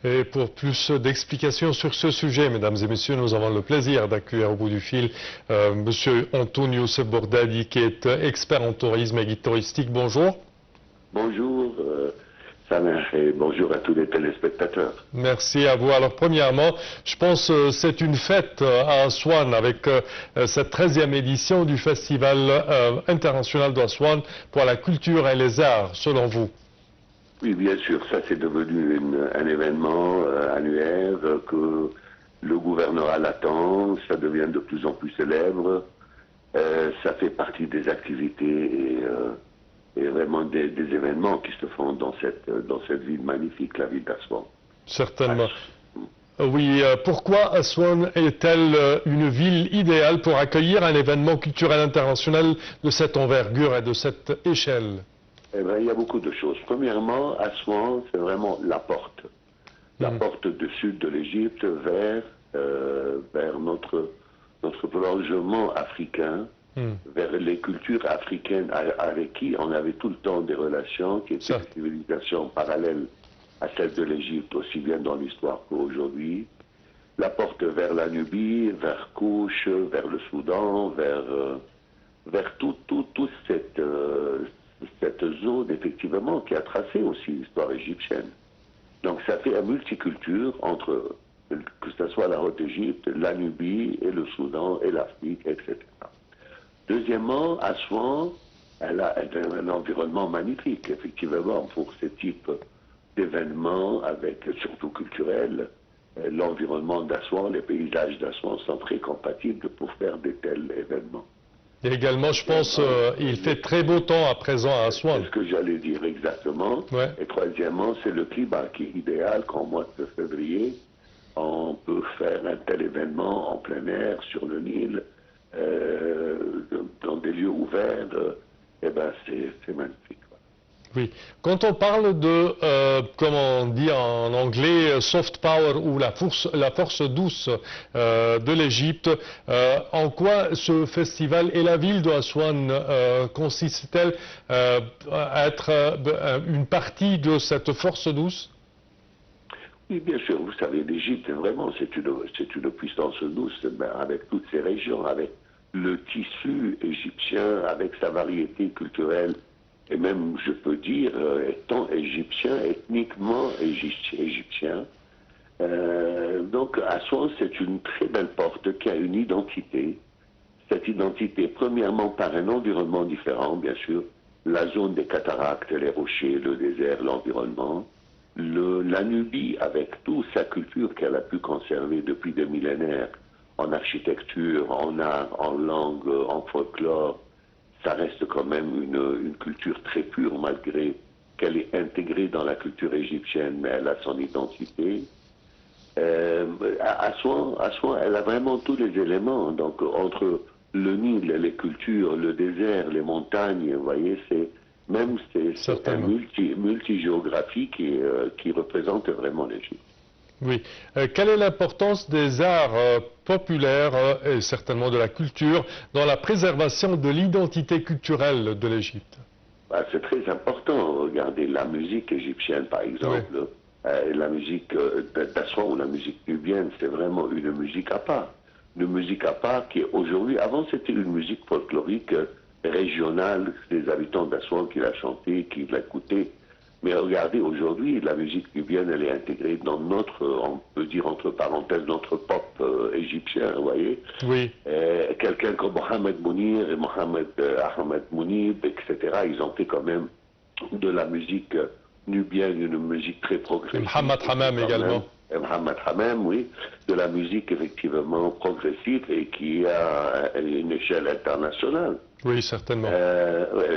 Et pour plus d'explications sur ce sujet, mesdames et messieurs, nous avons le plaisir d'accueillir au bout du fil Monsieur Antonio Sebordadi, qui est expert en tourisme et guide touristique. Bonjour. Bonjour, Samir, et bonjour à tous les téléspectateurs. Merci à vous. Alors, premièrement, je pense que c'est une fête à Assouan avec cette 13e édition du Festival international d'Assouan pour la culture et les arts, selon vous. Oui, bien sûr, ça c'est devenu un événement annuaire que le gouvernorat l'attend, ça devient de plus en plus célèbre, ça fait partie des activités et vraiment des événements qui se font dans cette ville magnifique, la ville d'Assouan. Certainement. Oui, pourquoi Assouan est-elle une ville idéale pour accueillir un événement culturel international de cette envergure et de cette échelle? Eh bien, il y a beaucoup de choses. Premièrement, Assouan, c'est vraiment la porte. La porte du sud de l'Égypte vers notre prolongement africain, vers les cultures africaines avec qui on avait tout le temps des relations, qui étaient des civilisations parallèles à celles de l'Égypte, aussi bien dans l'histoire qu'aujourd'hui. La porte vers la Nubie, vers Kouch, vers le Soudan, vers toute cette zone, effectivement, qui a tracé aussi l'histoire égyptienne. Donc ça fait une multiculture entre, que ce soit la Haute-Égypte, la Nubie et le Soudan et l'Afrique, etc. Deuxièmement, Assouan, elle a un environnement magnifique, effectivement, pour ce type d'événements, surtout culturels. L'environnement d'Assouan, les paysages d'Assouan sont très compatibles pour faire de tels événements. Et également, je pense, il fait très beau temps à présent à Assouan. C'est ce que j'allais dire exactement. Ouais. Et troisièmement, c'est le climat qui est idéal qu'en mois de février, on peut faire un tel événement en plein air, sur le Nil, dans des lieux ouverts. Eh ben, c'est magnifique. Oui. Quand on parle de, comment on dit en anglais, soft power ou la force douce de l'Égypte, en quoi ce festival et la ville de Assouan consiste-t-elle à être une partie de cette force douce? Oui, bien sûr. Vous savez, l'Égypte, vraiment, c'est une puissance douce, avec toutes ces régions, avec le tissu égyptien, avec sa variété culturelle. Et même, je peux dire, étant égyptien, ethniquement égyptien. Donc, Assouan, c'est une très belle porte qui a une identité. Cette identité, premièrement, par un environnement différent, bien sûr. La zone des cataractes, les rochers, le désert, l'environnement. La Nubie, avec toute sa culture qu'elle a pu conserver depuis des millénaires, en architecture, en art, en langue, en folklore. Ça reste quand même une culture très pure, malgré qu'elle est intégrée dans la culture égyptienne, mais elle a son identité. Assouan, elle a vraiment tous les éléments. Donc, entre le Nil, les cultures, le désert, les montagnes, vous voyez, c'est un multigéographie qui représente vraiment l'Égypte. Oui. Quelle est l'importance des arts populaires et certainement de la culture dans la préservation de l'identité culturelle de l'Égypte? C'est très important. Regardez la musique égyptienne, par exemple. Oui. La musique d'Assouan ou la musique nubienne, c'est vraiment une musique à part. Une musique à part qui, aujourd'hui, avant c'était une musique folklorique régionale, les habitants d'Assouan qui la chantaient, qui l'écoutaient. Mais regardez, aujourd'hui, la musique nubienne, elle est intégrée dans on peut dire entre parenthèses, notre pop égyptien, vous voyez. Oui. Quelqu'un comme Mohamed Mounir et Mohamed Ahmed Mounib, etc., ils ont fait quand même de la musique nubienne, une musique très progressive. Mohamed Hamam également. Mohamed Hamam, oui, de la musique effectivement progressive et qui a une échelle internationale. Oui, certainement.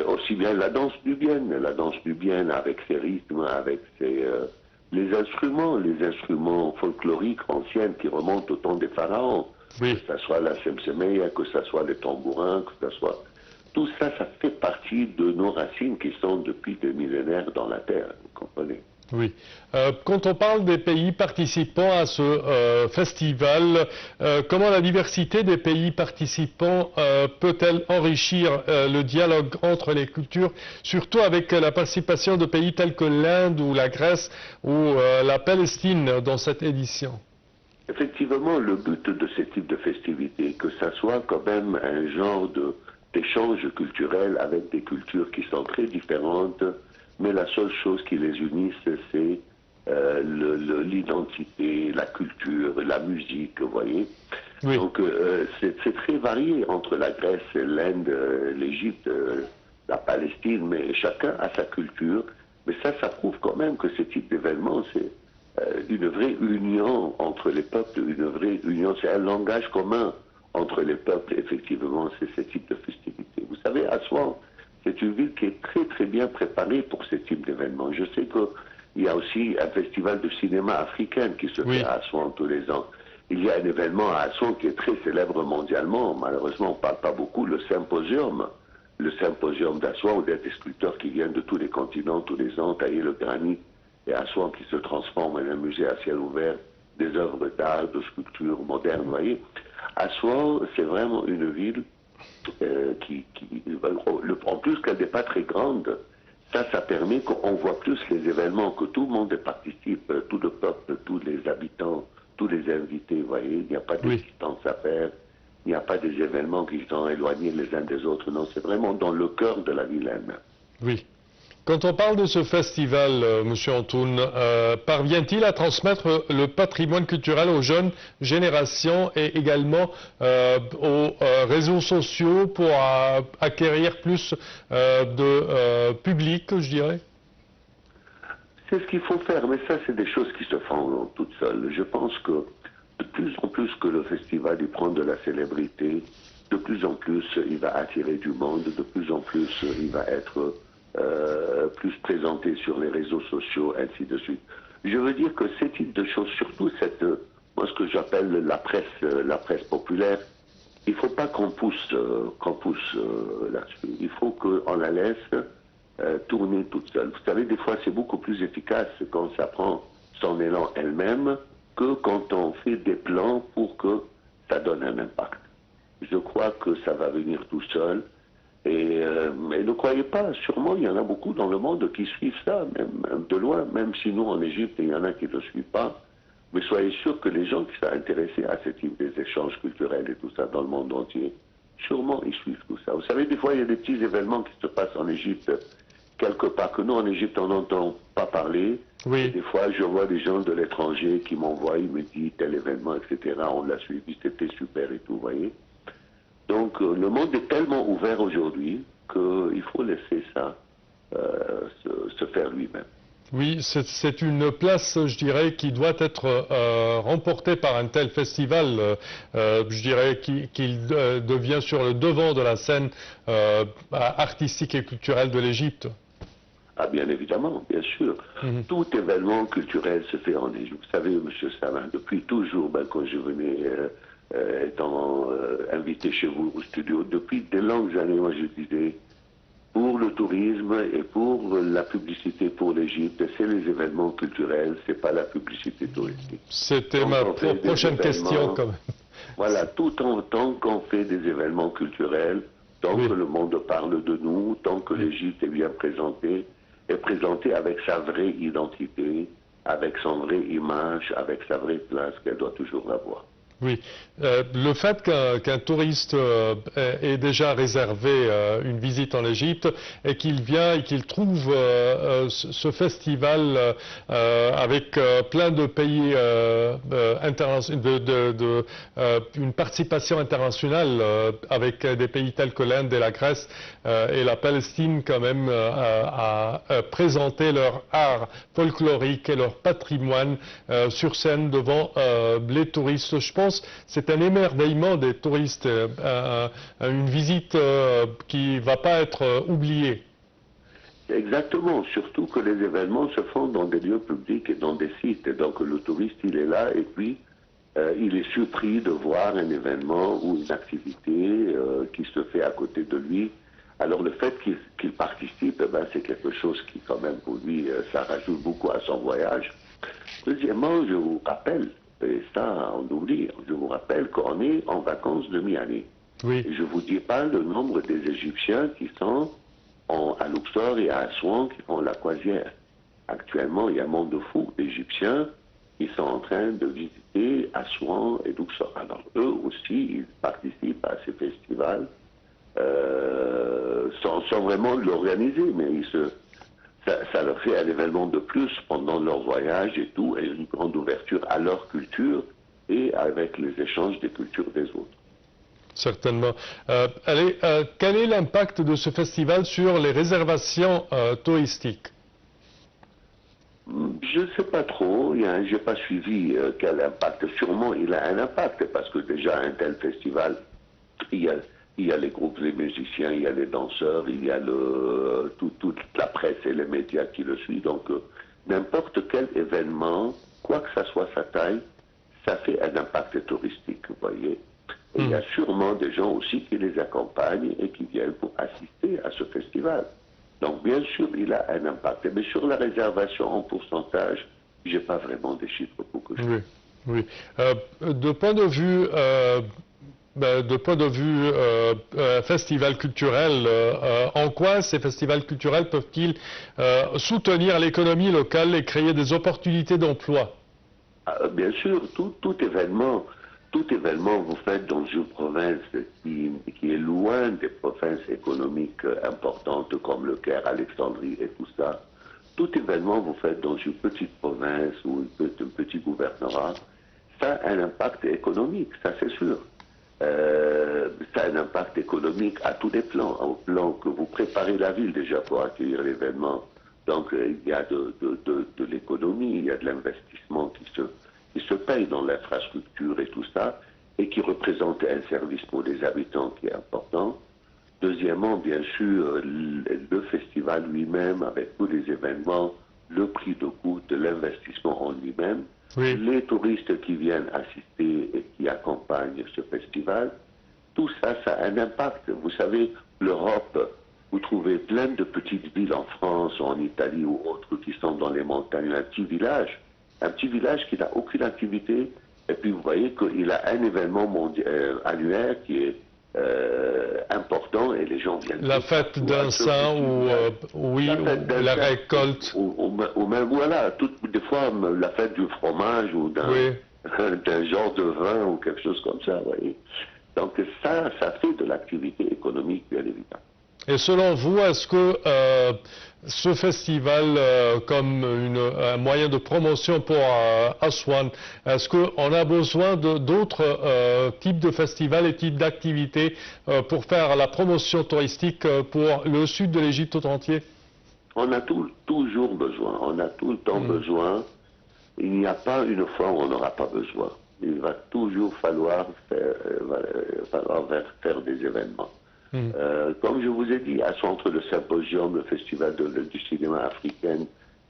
Aussi bien la danse nubienne avec ses rythmes, avec les instruments folkloriques anciens qui remontent au temps des pharaons. Oui. Que ce soit la semsemeya, que ce soit les tambourins, que ce soit... Tout ça, ça fait partie de nos racines qui sont depuis des millénaires dans la terre, vous comprenez? Oui. Quand on parle des pays participants à ce festival, comment la diversité des pays participants peut-elle enrichir le dialogue entre les cultures, surtout avec la participation de pays tels que l'Inde ou la Grèce ou la Palestine dans cette édition? Effectivement, le but de ce type de festivités, que ça soit quand même un genre d'échange culturel avec des cultures qui sont très différentes, mais la seule chose qui les unisse, c'est l'identité, la culture, la musique, vous voyez. Oui. Donc c'est très varié entre la Grèce, l'Inde, l'Égypte, la Palestine, mais chacun a sa culture. Mais ça prouve quand même que ce type d'événement, c'est une vraie union entre les peuples, une vraie union, c'est un langage commun entre les peuples, effectivement, c'est ce type de festivité. Vous savez, Assouan, c'est une ville qui est très très bien préparée pour ce type d'événement. Je sais qu'il y a aussi un festival de cinéma africain qui se fait à Assouan tous les ans. Il y a un événement à Assouan qui est très célèbre mondialement, malheureusement on ne parle pas beaucoup, le symposium d'Assouan, où il y a des sculpteurs qui viennent de tous les continents tous les ans tailler le granit, et Assouan qui se transforme en un musée à ciel ouvert, des œuvres d'art, de sculpture moderne, vous voyez. Assouan, c'est vraiment une ville en plus qu'elle n'est pas très grande, ça permet qu'on voit plus les événements, que tout le monde participe, tout le peuple, tous les habitants, tous les invités, vous voyez, il n'y a pas de distance à faire, il n'y a pas des événements qui sont éloignés les uns des autres, non, c'est vraiment dans le cœur de la ville elle-même. Oui. Quand on parle de ce festival, Monsieur Antoun, parvient-il à transmettre le patrimoine culturel aux jeunes générations et également aux réseaux sociaux pour acquérir plus de public, je dirais? C'est ce qu'il faut faire, mais ça, c'est des choses qui se font toutes seules. Je pense que de plus en plus que le festival il prend de la célébrité, de plus en plus il va attirer du monde, de plus en plus il va être plus présenté sur les réseaux sociaux, ainsi de suite. Je veux dire que ce type de choses, surtout moi ce que j'appelle la presse populaire, il ne faut pas qu'on pousse là-dessus. Il faut qu'on la laisse tourner toute seule. Vous savez, des fois c'est beaucoup plus efficace quand ça prend son élan elle-même que quand on fait des plans pour que ça donne un impact. Je crois que ça va venir tout seul. Et ne croyez pas, sûrement il y en a beaucoup dans le monde qui suivent ça, même de loin, même si nous en Égypte, il y en a qui ne le suivent pas. Mais soyez sûr que les gens qui sont intéressés à ce type des échanges culturels et tout ça dans le monde entier, sûrement ils suivent tout ça. Vous savez, des fois il y a des petits événements qui se passent en Égypte, quelque part que nous en Égypte on n'entend pas parler. Oui. Et des fois je vois des gens de l'étranger qui m'envoient, ils me disent tel événement, etc. On l'a suivi, c'était super et tout, vous voyez. Donc le monde est tellement ouvert aujourd'hui qu'il faut laisser ça se faire lui-même. Oui, c'est une place, je dirais, qui doit être remportée par un tel festival. Je dirais qu'il devient sur le devant de la scène artistique et culturelle de l'Égypte. Ah, bien évidemment, bien sûr. Tout événement culturel se fait en Égypte. Vous savez, M. Savin, depuis toujours, quand je venais étant invité chez vous au studio, depuis des longues années, moi je disais, pour le tourisme et pour la publicité pour l'Égypte, c'est les événements culturels, c'est pas la publicité touristique. C'était ma prochaine question, quand même. Voilà, tant qu'on fait des événements culturels, tant que le monde parle de nous, tant que l'Égypte est bien présentée avec sa vraie identité, avec son vraie image, avec sa vraie place qu'elle doit toujours avoir. Oui, le fait qu'un touriste ait déjà réservé une visite en Égypte et qu'il vient et qu'il trouve ce festival avec plein de pays, une participation internationale avec des pays tels que l'Inde et la Grèce et la Palestine quand même à présenter leur art folklorique et leur patrimoine sur scène devant les touristes. Je pense c'est un émerveillement des touristes, une visite qui ne va pas être oubliée. Exactement, surtout que les événements se font dans des lieux publics et dans des sites. Donc le touriste, il est là et puis il est surpris de voir un événement ou une activité qui se fait à côté de lui, Alors le fait qu'il participe, eh ben, c'est quelque chose qui quand même pour lui, ça rajoute beaucoup à son voyage. Deuxièmement, je vous rappelle, et ça on oublie, je vous rappelle qu'on est en vacances de mi-année. Oui. Je ne vous dis pas le nombre des Égyptiens qui sont à Luxor et à Assouan qui font la croisière. Actuellement, il y a un monde de fous d'Égyptiens qui sont en train de visiter Assouan et Luxor. Alors eux aussi, ils participent à ces festivals sans vraiment l'organiser, mais ça leur fait un événement de plus pendant leur voyage et tout, et une grande ouverture à leur culture et avec les échanges des cultures des autres. Certainement. Quel est l'impact de ce festival sur les réservations touristiques? Je ne sais pas trop, je n'ai pas suivi quel impact. Sûrement il a un impact, parce que déjà un tel festival, il y a les groupes, les musiciens, il y a les danseurs, il y a toute la presse et les médias qui le suivent. Donc n'importe quel événement, quoi que ça soit sa taille, ça fait un impact touristique, vous voyez. Et il y a sûrement des gens aussi qui les accompagnent et qui viennent pour assister à ce festival. Donc bien sûr, il a un impact. Mais sur la réservation en pourcentage, je n'ai pas vraiment des chiffres pour que je... Oui, oui. De point de vue festival culturel, en quoi ces festivals culturels peuvent-ils soutenir l'économie locale et créer des opportunités d'emploi? Bien sûr, tout événement vous faites dans une province qui est loin des provinces économiques importantes comme le Caire, Alexandrie et tout ça. Tout événement vous faites dans une petite province ou un petit gouvernorat, ça a un impact économique, ça c'est sûr. Ça a un impact économique à tous les plans, au plan que vous préparez la ville déjà pour accueillir l'événement. Donc il y a de l'économie, il y a de l'investissement qui se paye dans l'infrastructure et tout ça, et qui représente un service pour les habitants qui est important. Deuxièmement, bien sûr, le festival lui-même, avec tous les événements, le prix de coût de l'investissement en lui-même, oui. Les touristes qui viennent assister et qui accompagnent ce festival, tout ça, ça a un impact. Vous savez, l'Europe, vous trouvez plein de petites villes en France, en Italie ou autres qui sont dans les montagnes, un petit village qui n'a aucune activité, et puis vous voyez qu'il a un événement annuel qui est important et les gens viennent. La fête d'un saint ou la récolte. Ou même, voilà, des fois la fête du fromage ou d'un genre de vin ou quelque chose comme ça, vous voyez. Donc ça fait de l'activité économique, bien évidemment. Et selon vous, est-ce que ce festival, comme un moyen de promotion pour Assouan, est-ce qu'on a besoin d'autres types de festivals et types d'activités pour faire la promotion touristique pour le sud de l'Égypte tout entier? On a toujours besoin, on a tout le temps besoin. Il n'y a pas une fois où on n'aura pas besoin. Il va toujours falloir faire des événements. Comme je vous ai dit, à Centre de Symposium, le festival du cinéma africain,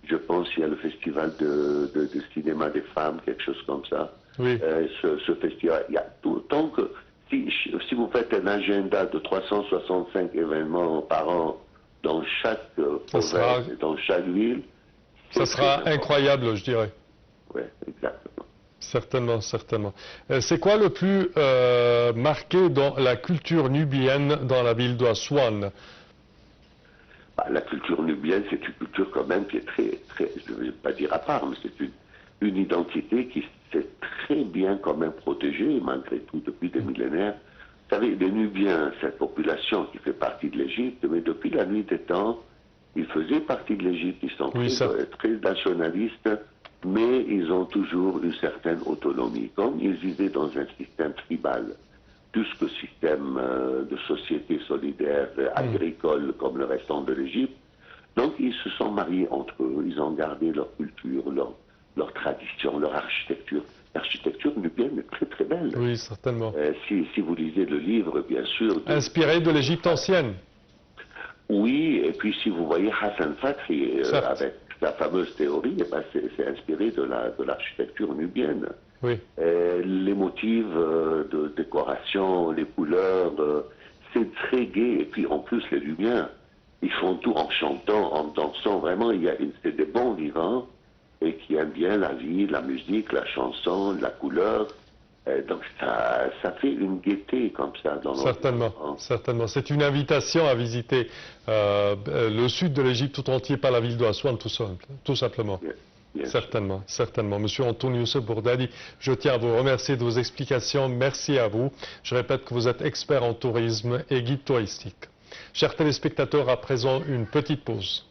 je pense qu'il y a le festival de cinéma des femmes, quelque chose comme ça. Oui. Ce festival, il y a tout. Tant que si vous faites un agenda de 365 événements par an dans chaque province et dans chaque ville, ça sera incroyable, je dirais. Oui, exactement. Certainement, certainement. C'est quoi le plus marqué dans la culture nubienne dans la ville d'Assouan? La culture nubienne, c'est une culture quand même qui est très, je ne vais pas dire à part, mais c'est une identité qui s'est très bien quand même protégée, malgré tout, depuis des millénaires. Vous savez, les Nubiens, cette population qui fait partie de l'Égypte, mais depuis la nuit des temps, ils faisaient partie de l'Égypte, ils sont très nationalistes, mais ils ont toujours une certaine autonomie. Comme ils vivaient dans un système tribal, plus que système de société solidaire, agricole, comme le restant de l'Égypte, donc ils se sont mariés entre eux, ils ont gardé leur culture, leur tradition, leur architecture. L'architecture nubienne est très très belle. Oui, certainement. Si vous lisez le livre, bien sûr... Inspiré de l'Égypte ancienne. Oui, et puis si vous voyez Hassan Fathi avec la fameuse théorie, c'est inspiré de l'architecture nubienne. Oui. Les motifs de décoration, les couleurs, c'est très gai. Et puis en plus, les Lumières, ils font tout en chantant, en dansant. Vraiment, c'est des bons vivants et qui aiment bien la vie, la musique, la chanson, la couleur. Donc ça fait une gaieté comme ça dans notre Certainement, enfance. certainement. C'est une invitation à visiter le sud de l'Égypte tout entier, pas la ville d'Aswan tout simplement. Bien Certainement, certainement. Monsieur Antonio Bourdadi, je tiens à vous remercier de vos explications. Merci à vous. Je répète que vous êtes expert en tourisme et guide touristique. Chers téléspectateurs, à présent, une petite pause.